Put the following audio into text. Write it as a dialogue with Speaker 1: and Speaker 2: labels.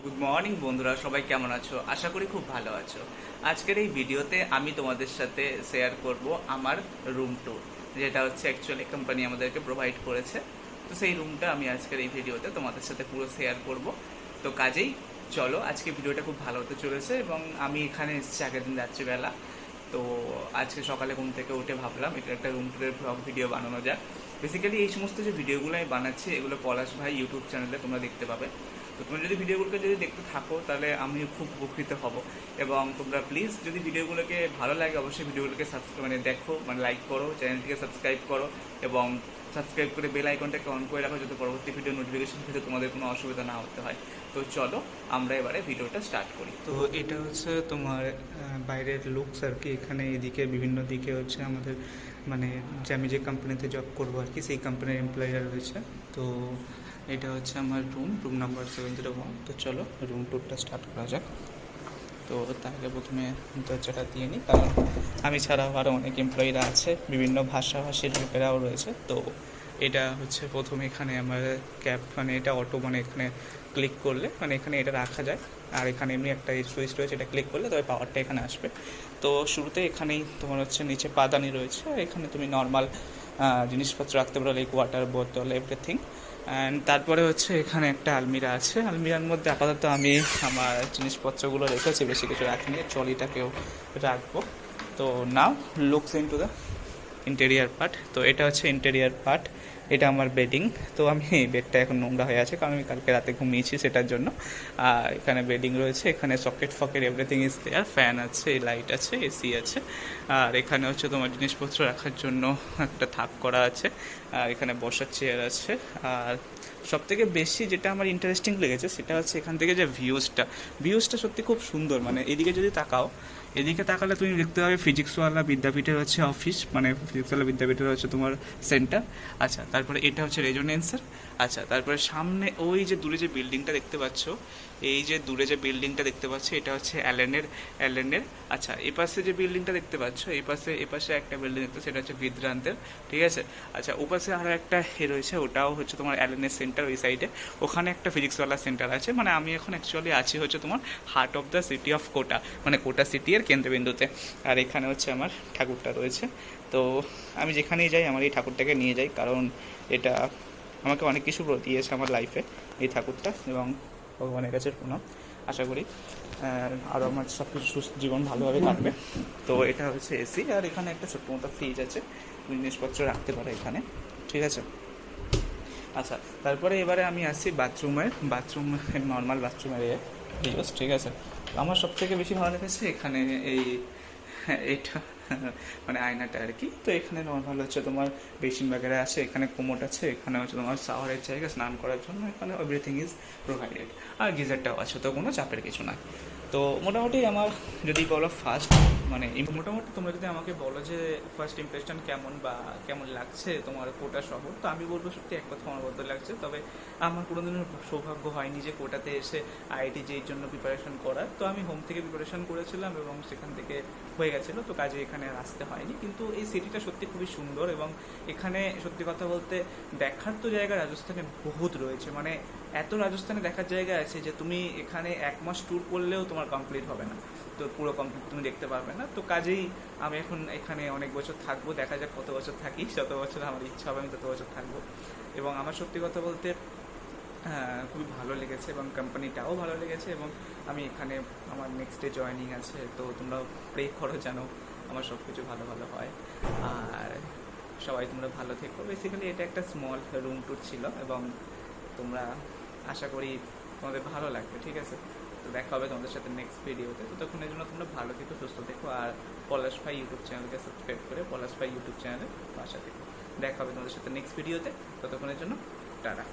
Speaker 1: Good morning বন্ধুরা, সবাই কেমন আছো? আশা করি খুব ভালো আছো। আজকের এই ভিডিওতে আমি তোমাদের সাথে শেয়ার করব আমার রুম ট্যুর, যেটা হচ্ছে অ্যাকচুয়ালি কোম্পানি আমাদেরকে প্রোভাইড করেছে। তো সেই রুমটা আমি আজকের এই ভিডিওতে তোমাদের সাথে পুরো শেয়ার করব। তো কাজেই চলো, আজকে ভিডিওটা খুব ভালো হতে চলেছে। এবং আমি এখানে এসেছি আগের দিন রাত্রিবেলা। তো আজকে সকালে ঘুম থেকে উঠে ভাবলাম এটা একটা রুম ট্যুরের ব্লগ ভিডিও বানানো যাক। বেসিক্যালি এই সমস্ত যে ভিডিওগুলো আমি বানাচ্ছি, এগুলো পলাশ ভাই ইউটিউব চ্যানেলে তোমরা দেখতে পাবে। তো তোমরা যদি ভিডিওগুলোকে দেখতে থাকো, তাহলে আমি খুব উপকৃত হব। এবং তোমরা প্লিজ যদি ভিডিওগুলোকে ভালো লাগে, অবশ্যই ভিডিওগুলোকে দেখো, লাইক করো, চ্যানেলটিকে সাবস্ক্রাইব করো এবং সাবস্ক্রাইব করে বেল আইকনটাকে অন করে রাখো, যাতে পরবর্তী ভিডিও নোটিফিকেশন পেতে তোমাদের কোনো অসুবিধা না হতে হয়। তো চলো আমরা এবারে ভিডিওটা স্টার্ট করি। তো এটা হচ্ছে তোমার বাইরের লুকস আর কি। এখানে এদিকে বিভিন্ন দিকে হচ্ছে আমাদের যে আমি যে কোম্পানিতে জব করবো আর কি, সেই কোম্পানির এমপ্লয়িরা রয়েছে। তো এটা হচ্ছে আমার রুম নাম্বার 701। তো চলো রুম ট্যুরটা স্টার্ট করা যাক। তো তাহলে প্রথমে দরজাটা দিয়ে নিই, কারণ আমি ছাড়াও আরও অনেক এমপ্লয়িরা আছে, বিভিন্ন ভাষাভাষীর লোকেরাও রয়েছে। তো এটা হচ্ছে প্রথমে এখানে আমার ক্যাব, এটা অটো, এখানে ক্লিক করলে এখানে এটা রাখা যায়। আর এখানে এমনি একটা সুইচ রয়েছে, এটা ক্লিক করলে তবে পাওয়ারটা এখানে আসবে। তো শুরুতে এখানেই তোমার হচ্ছে নিচে পাদানি রয়েছে, আর এখানে তুমি নর্মাল জিনিসপত্র রাখতে পারো, লাইক ওয়াটার বোতল, এভরিথিং। অ্যান্ড তারপরে হচ্ছে এখানে একটা আলমিরা আছে। আলমিরার মধ্যে আপাতত আমি আমার জিনিসপত্রগুলো রেখেছি, বেশি কিছু রাখিনি, ট্রলিটাকেও রাখবো। তো now looks into the interior part. তো এটা হচ্ছে ইন্টেরিয়ার পার্ট, এটা আমার বেডিং। তো আমি বেডটা এখন নোংরা হয়ে আছে, কারণ আমি কালকে রাতে ঘুমিয়েছি সেটার জন্য। আর এখানে বেডিং রয়েছে, এখানে সকেট ফকেট এভরিথিং ইজ দেয়ার, ফ্যান আছে, লাইট আছে, এসি আছে। আর এখানে হচ্ছে তোমার জিনিসপত্র রাখার জন্য একটা থাক করা আছে, আর এখানে বসার চেয়ার আছে। আর সবথেকে বেশি যেটা আমার ইন্টারেস্টিং লেগেছে সেটা হচ্ছে এখান থেকে যে ভিউজটা সত্যি খুব সুন্দর। এদিকে যদি তাকাও, এদিকে তাকালে তুমি দেখতে পাবে ফিজিক্সওয়ালা বিদ্যাপীঠের হচ্ছে অফিস, ফিজিক্সওয়ালা বিদ্যাপীঠের হচ্ছে তোমার সেন্টার। আচ্ছা, তারপরে এটা হচ্ছে রেজোনেন্সের। আচ্ছা, তারপরে সামনে ওই যে দূরে যে বিল্ডিংটা দেখতে পাচ্ছ, এই যে দূরে যে বিল্ডিংটা দেখতে পাচ্ছ, এটা হচ্ছে অ্যালেনের। আচ্ছা, এই পাশে যে বিল্ডিংটা দেখতে পাচ্ছ, এপাশে একটা বিল্ডিং দেখতে, সেটা হচ্ছে বিদ্রান্তের, ঠিক আছে। আচ্ছা, ওপাশে আরও একটা রয়েছে, ওটাও হচ্ছে তোমার অ্যালেনের সেন্টার, ওই সাইডে ওখানে একটা ফিজিক্সওয়ালা সেন্টার আছে। আমি এখন অ্যাকচুয়ালি আছি হচ্ছে তোমার heart of the city of Kota, Kota city এর কেন্দ্রবিন্দুতে। আর এখানে হচ্ছে আমার ঠাকুরটা রয়েছে। তো আমি যেখানেই যাই আমার এই ঠাকুরটাকে নিয়ে যাই, কারণ এটা আমাকে অনেক কিছু দিয়েছে আমার লাইফে, এই ঠাকুরটা। এবং ভগবানের কাছে প্রণাম, আশা করি আরও আমার সব কিছু সুস্থ জীবন ভালোভাবে কাটবে। তো এটা হচ্ছে এসি, আর এখানে একটা ছোট্ট মতো ফ্রিজ আছে, জিনিসপত্র রাখতে পারো এখানে, ঠিক আছে। আচ্ছা, তারপরে এবারে আমি আসছি বাথরুম নর্মাল বাথরুমের ইউজ, ঠিক আছে। আমার সবথেকে বেশি ভালো লেগেছে এখানে এইটা আয়নাটা আর কি। তো এখানে নর্মাল হচ্ছে তোমার বেসিন বাগেরা আছে, এখানে কোমোট আছে, এখানে হচ্ছে তোমার শাওয়ারের জায়গা, স্নান করার জন্য এখানে এভরিথিং ইজ প্রোভাইডেড। আর গিজারটাও আছে, তো কোনো চাপের কিছু না। তো মোটামুটি আমার যদি বলো মোটামুটি তোমরা যদি আমাকে বলো যে ফার্স্ট ইমপ্রেশন কেমন লাগছে তোমার কোটা শহর, তো আমি বলবো সত্যি এক কথা আমার বলতে লাগছে। তবে আমার কোনোদিনও সৌভাগ্য হয়নি যে কোটাতে এসে আইআইটি যের জন্য প্রিপারেশন করার। তো আমি হোম থেকে প্রিপারেশন করেছিলাম এবং সেখান থেকে হয়ে গেছিলো, তো কাজে এখানে আর আসতে হয়নি। কিন্তু এই সিটিটা সত্যি খুবই সুন্দর, এবং এখানে সত্যি কথা বলতে দেখার তো জায়গা রাজস্থানে বহুত রয়েছে। এত রাজস্থানে দেখার জায়গা আছে যে তুমি এখানে 1 মাস ট্যুর করলেও তোমার কমপ্লিট হবে না, তো পুরো কমপ্লিট তুমি দেখতে পারবে না। তো কাজেই আমি এখন এখানে অনেক বছর থাকবো, দেখা যাক কত বছর থাকি, যত বছর আমার ইচ্ছা হবে আমি তত বছর থাকবো। এবং আমার সত্যি কথা বলতে খুবই ভালো লেগেছে, এবং কোম্পানিটাও ভালো লেগেছে। এবং আমি এখানে আমার নেক্সট ডে জয়েনিং আছে, তো তোমরা প্রে করো যেন আমার সব কিছু ভালো হয়। আর সবাই তোমরা ভালো থেকো। বেসিক্যালি এটা একটা স্মল রুম ট্যুর ছিল, এবং তোমরা আশা করি তোমাদের ভালো লাগবে, ঠিক আছে। তো দেখা হবে তোমাদের সাথে নেক্সট ভিডিওতে। ততক্ষণের জন্য তোমরা ভালো থেকো, সুস্থ থেকো। আর পলাশ ভাই ইউটিউব চ্যানেলকে সাবস্ক্রাইব করে পলাশ ভাই ইউটিউব চ্যানেলে পাশে থেকো। দেখা হবে তোমাদের সাথে নেক্সট ভিডিওতে। ততক্ষণের জন্য টাটা।